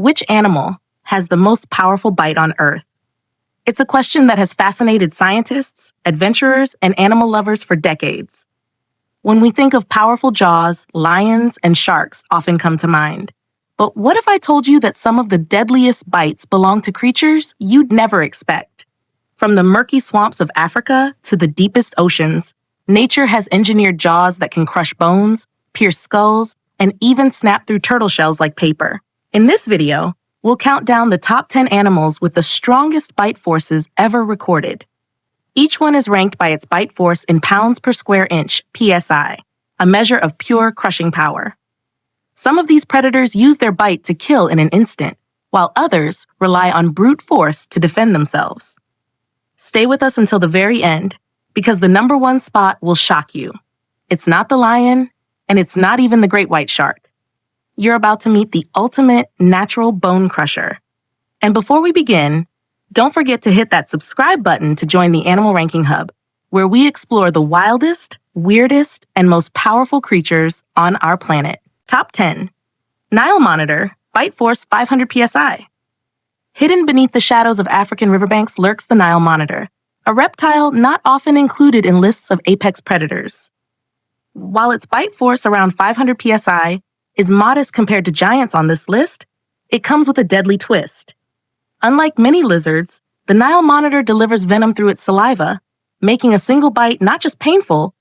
Which animal has the most powerful bite on Earth? It's a question that has fascinated scientists, adventurers, and animal lovers for decades. When we think of powerful jaws, lions and sharks often come to mind. But what if I told you that some of the deadliest bites belong to creatures you'd never expect? From the murky swamps of Africa to the deepest oceans, nature has engineered jaws that can crush bones, pierce skulls, and even snap through turtle shells like paper. In this video, we'll count down the top 10 animals with the strongest bite forces ever recorded. Each one is ranked by its bite force in pounds per square inch, PSI, a measure of pure crushing power. Some of these predators use their bite to kill in an instant, while others rely on brute force to defend themselves. Stay with us until the very end, because the number one spot will shock you. It's not the lion, and it's not even the great white shark. You're about to meet the ultimate natural bone crusher. And before we begin, don't forget to hit that subscribe button to join the Animal Ranking Hub, where we explore the wildest, weirdest, and most powerful creatures on our planet. Top 10. Nile monitor, bite force 500 psi. Hidden beneath the shadows of African riverbanks lurks the Nile monitor, a reptile not often included in lists of apex predators. While its bite force around 500 psi is modest compared to giants on this list, it comes with a deadly twist. Unlike many lizards, the Nile monitor delivers venom through its saliva, making a single bite not just painful,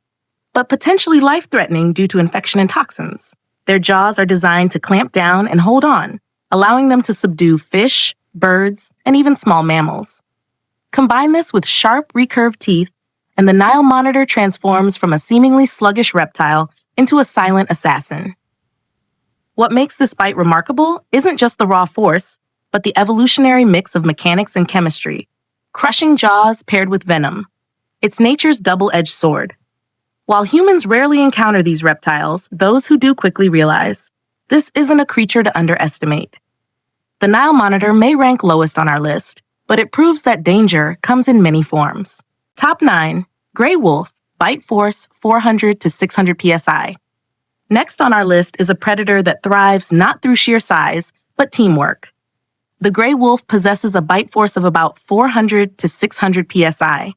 but potentially life-threatening due to infection and toxins. Their jaws are designed to clamp down and hold on, allowing them to subdue fish, birds, and even small mammals. Combine this with sharp, recurved teeth, and the Nile monitor transforms from a seemingly sluggish reptile into a silent assassin. What makes this bite remarkable isn't just the raw force, but the evolutionary mix of mechanics and chemistry, crushing jaws paired with venom. It's nature's double-edged sword. While humans rarely encounter these reptiles, those who do quickly realize this isn't a creature to underestimate. The Nile monitor may rank lowest on our list, but it proves that danger comes in many forms. Top 9. Gray wolf, bite force 400 to 600 psi. Next on our list is a predator that thrives not through sheer size, but teamwork. The gray wolf possesses a bite force of about 400 to 600 psi.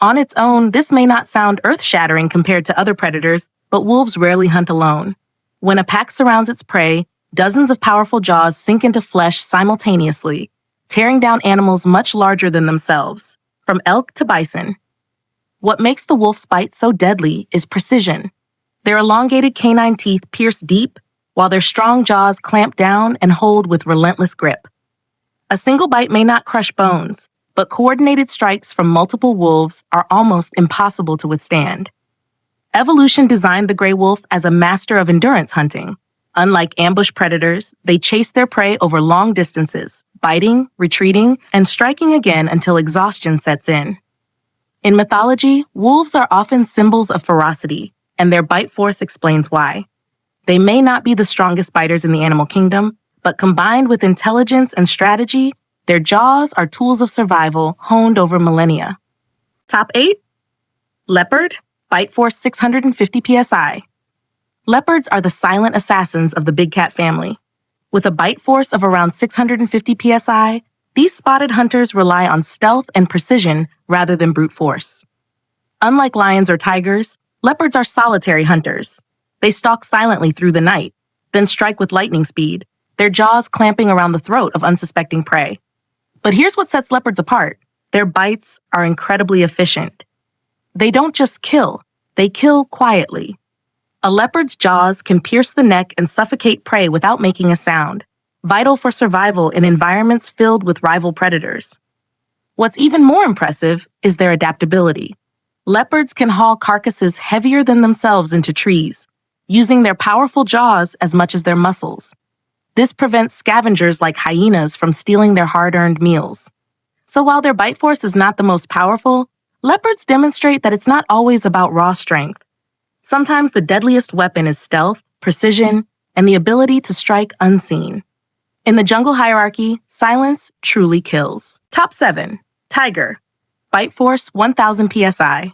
On its own, this may not sound earth-shattering compared to other predators, but wolves rarely hunt alone. When a pack surrounds its prey, dozens of powerful jaws sink into flesh simultaneously, tearing down animals much larger than themselves, from elk to bison. What makes the wolf's bite so deadly is precision. Their elongated canine teeth pierce deep, while their strong jaws clamp down and hold with relentless grip. A single bite may not crush bones, but coordinated strikes from multiple wolves are almost impossible to withstand. Evolution designed the gray wolf as a master of endurance hunting. Unlike ambush predators, they chase their prey over long distances, biting, retreating, and striking again until exhaustion sets in. In mythology, wolves are often symbols of ferocity, and their bite force explains why. They may not be the strongest biters in the animal kingdom, but combined with intelligence and strategy, their jaws are tools of survival honed over millennia. Top 8. Leopard, bite force 650 psi. Leopards are the silent assassins of the big cat family. With a bite force of around 650 psi, these spotted hunters rely on stealth and precision rather than brute force. Unlike lions or tigers, leopards are solitary hunters. They stalk silently through the night, then strike with lightning speed, their jaws clamping around the throat of unsuspecting prey. But here's what sets leopards apart. Their bites are incredibly efficient. They don't just kill, they kill quietly. A leopard's jaws can pierce the neck and suffocate prey without making a sound, vital for survival in environments filled with rival predators. What's even more impressive is their adaptability. Leopards can haul carcasses heavier than themselves into trees, using their powerful jaws as much as their muscles. This prevents scavengers like hyenas from stealing their hard-earned meals. So while their bite force is not the most powerful, leopards demonstrate that it's not always about raw strength. Sometimes the deadliest weapon is stealth, precision, and the ability to strike unseen. In the jungle hierarchy, silence truly kills. Top 7. Tiger. Bite force 1,000 psi.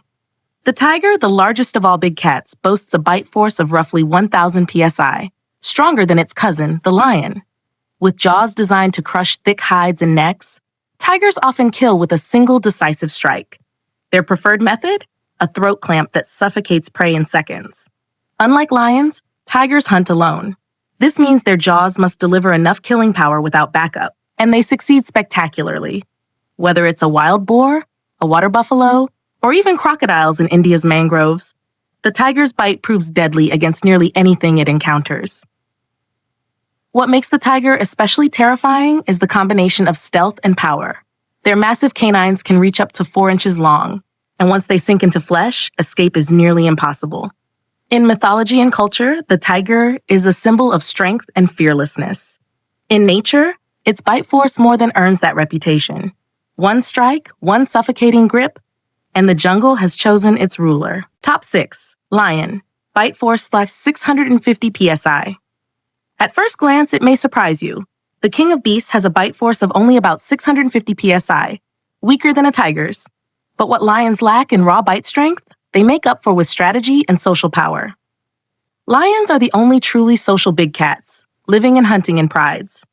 The tiger, the largest of all big cats, boasts a bite force of roughly 1,000 psi, stronger than its cousin, the lion. With jaws designed to crush thick hides and necks, tigers often kill with a single decisive strike. Their preferred method? A throat clamp that suffocates prey in seconds. Unlike lions, tigers hunt alone. This means their jaws must deliver enough killing power without backup, and they succeed spectacularly. Whether it's a wild boar, a water buffalo, or even crocodiles in India's mangroves, the tiger's bite proves deadly against nearly anything it encounters. What makes the tiger especially terrifying is the combination of stealth and power. Their massive canines can reach up to 4 inches long, and once they sink into flesh, escape is nearly impossible. In mythology and culture, the tiger is a symbol of strength and fearlessness. In nature, its bite force more than earns that reputation. One strike, one suffocating grip, and the jungle has chosen its ruler. Top 6. Lion. Bite force / 650 psi. At first glance, it may surprise you. The king of beasts has a bite force of only about 650 psi, weaker than a tiger's. But what lions lack in raw bite strength, they make up for with strategy and social power. Lions are the only truly social big cats, living and hunting in prides.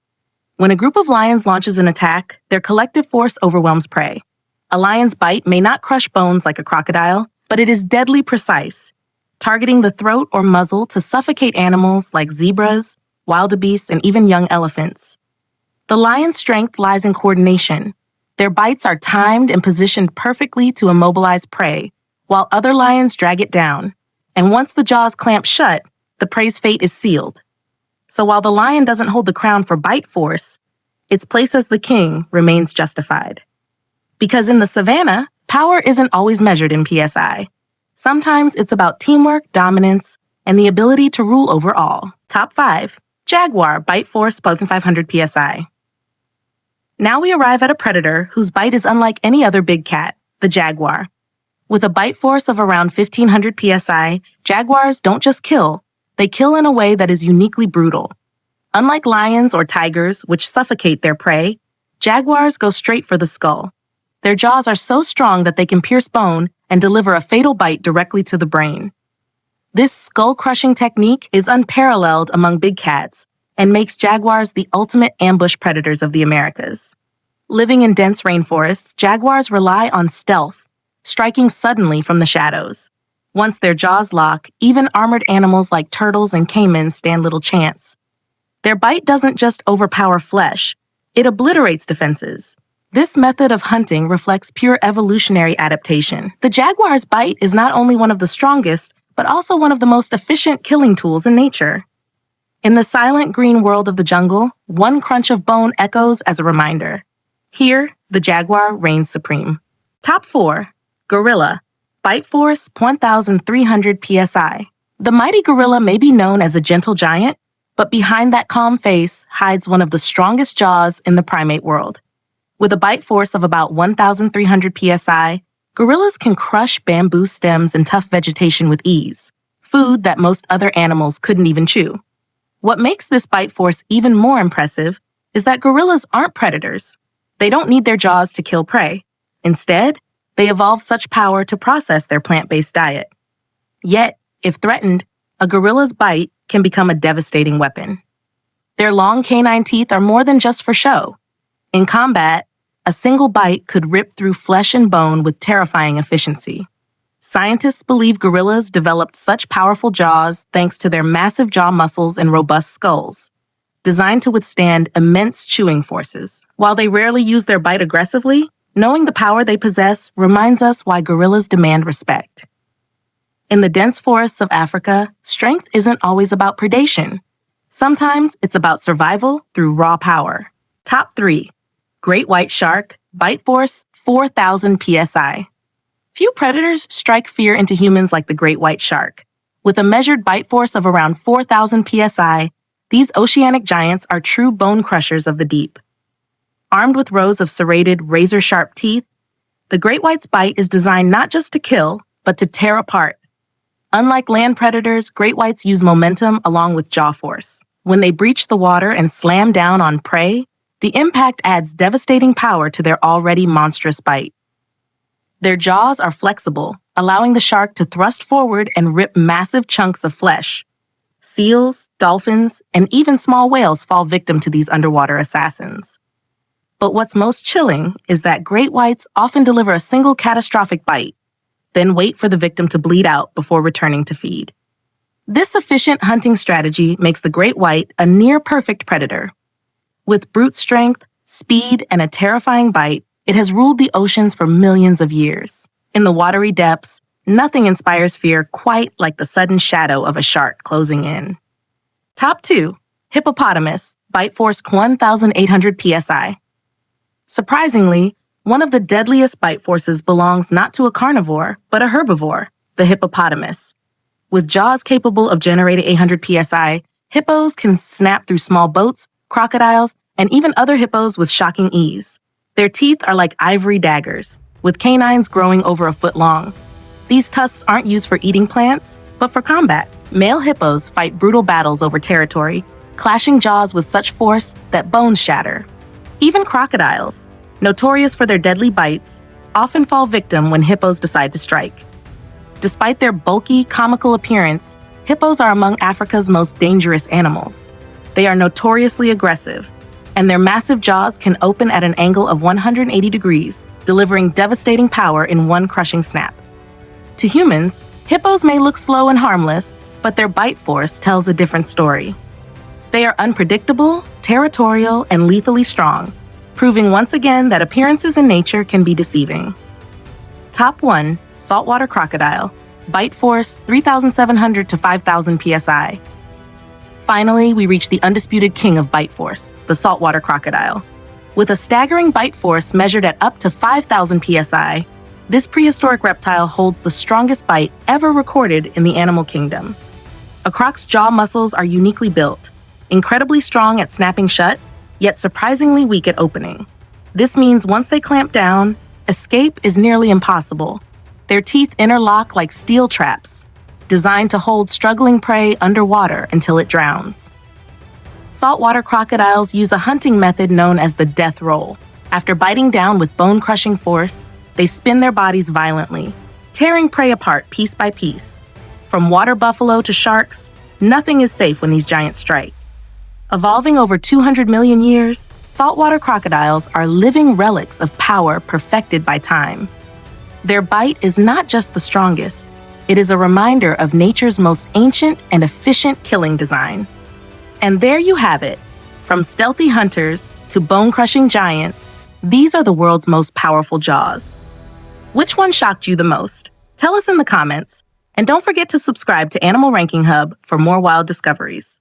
When a group of lions launches an attack, their collective force overwhelms prey. A lion's bite may not crush bones like a crocodile, but it is deadly precise, targeting the throat or muzzle to suffocate animals like zebras, wildebeests, and even young elephants. The lion's strength lies in coordination. Their bites are timed and positioned perfectly to immobilize prey, while other lions drag it down. And once the jaws clamp shut, the prey's fate is sealed. So while the lion doesn't hold the crown for bite force, its place as the king remains justified. Because in the savannah, power isn't always measured in psi. Sometimes it's about teamwork, dominance, and the ability to rule over all. Top 5. Jaguar, bite force 1,500 psi. Now we arrive at a predator whose bite is unlike any other big cat, the jaguar. With a bite force of around 1,500 psi, jaguars don't just kill, they kill in a way that is uniquely brutal. Unlike lions or tigers, which suffocate their prey, jaguars go straight for the skull. Their jaws are so strong that they can pierce bone and deliver a fatal bite directly to the brain. This skull-crushing technique is unparalleled among big cats and makes jaguars the ultimate ambush predators of the Americas. Living in dense rainforests, jaguars rely on stealth, striking suddenly from the shadows. Once their jaws lock, even armored animals like turtles and caimans stand little chance. Their bite doesn't just overpower flesh, it obliterates defenses. This method of hunting reflects pure evolutionary adaptation. The jaguar's bite is not only one of the strongest, but also one of the most efficient killing tools in nature. In the silent green world of the jungle, one crunch of bone echoes as a reminder. Here, the jaguar reigns supreme. Top 4. Gorilla. Bite force 1,300 psi. The mighty gorilla may be known as a gentle giant, but behind that calm face hides one of the strongest jaws in the primate world. With a bite force of about 1,300 psi, gorillas can crush bamboo stems and tough vegetation with ease, food that most other animals couldn't even chew. What makes this bite force even more impressive is that gorillas aren't predators. They don't need their jaws to kill prey. Instead, they evolved such power to process their plant-based diet. Yet, if threatened, a gorilla's bite can become a devastating weapon. Their long canine teeth are more than just for show. In combat, a single bite could rip through flesh and bone with terrifying efficiency. Scientists believe gorillas developed such powerful jaws thanks to their massive jaw muscles and robust skulls, designed to withstand immense chewing forces. While they rarely use their bite aggressively, knowing the power they possess reminds us why gorillas demand respect. In the dense forests of Africa, strength isn't always about predation. Sometimes it's about survival through raw power. Top 3. Great white shark, bite force 4,000 psi. Few predators strike fear into humans like the great white shark. With a measured bite force of around 4,000 psi, these oceanic giants are true bone crushers of the deep. Armed with rows of serrated, razor-sharp teeth, the great white's bite is designed not just to kill, but to tear apart. Unlike land predators, great whites use momentum along with jaw force. When they breach the water and slam down on prey, the impact adds devastating power to their already monstrous bite. Their jaws are flexible, allowing the shark to thrust forward and rip massive chunks of flesh. Seals, dolphins, and even small whales fall victim to these underwater assassins. But what's most chilling is that great whites often deliver a single catastrophic bite, then wait for the victim to bleed out before returning to feed. This efficient hunting strategy makes the great white a near-perfect predator. With brute strength, speed, and a terrifying bite, it has ruled the oceans for millions of years. In the watery depths, nothing inspires fear quite like the sudden shadow of a shark closing in. Top 2. Hippopotamus, bite force 1,800 psi. Surprisingly, one of the deadliest bite forces belongs not to a carnivore, but a herbivore, the hippopotamus. With jaws capable of generating 800 psi, hippos can snap through small boats, crocodiles, and even other hippos with shocking ease. Their teeth are like ivory daggers, with canines growing over a foot long. These tusks aren't used for eating plants, but for combat. Male hippos fight brutal battles over territory, clashing jaws with such force that bones shatter. Even crocodiles, notorious for their deadly bites, often fall victim when hippos decide to strike. Despite their bulky, comical appearance, hippos are among Africa's most dangerous animals. They are notoriously aggressive, and their massive jaws can open at an angle of 180 degrees, delivering devastating power in one crushing snap. To humans, hippos may look slow and harmless, but their bite force tells a different story. They are unpredictable, territorial, and lethally strong, proving once again that appearances in nature can be deceiving. Top 1. Saltwater crocodile, bite force 3,700 to 5,000 psi. Finally, we reach the undisputed king of bite force, the saltwater crocodile. With a staggering bite force measured at up to 5,000 psi, this prehistoric reptile holds the strongest bite ever recorded in the animal kingdom. A croc's jaw muscles are uniquely built, incredibly strong at snapping shut, yet surprisingly weak at opening. This means once they clamp down, escape is nearly impossible. Their teeth interlock like steel traps, designed to hold struggling prey underwater until it drowns. Saltwater crocodiles use a hunting method known as the death roll. After biting down with bone-crushing force, they spin their bodies violently, tearing prey apart piece by piece. From water buffalo to sharks, nothing is safe when these giants strike. Evolving over 200 million years, saltwater crocodiles are living relics of power perfected by time. Their bite is not just the strongest, it is a reminder of nature's most ancient and efficient killing design. And there you have it. From stealthy hunters to bone-crushing giants, these are the world's most powerful jaws. Which one shocked you the most? Tell us in the comments. And don't forget to subscribe to Animal Ranking Hub for more wild discoveries.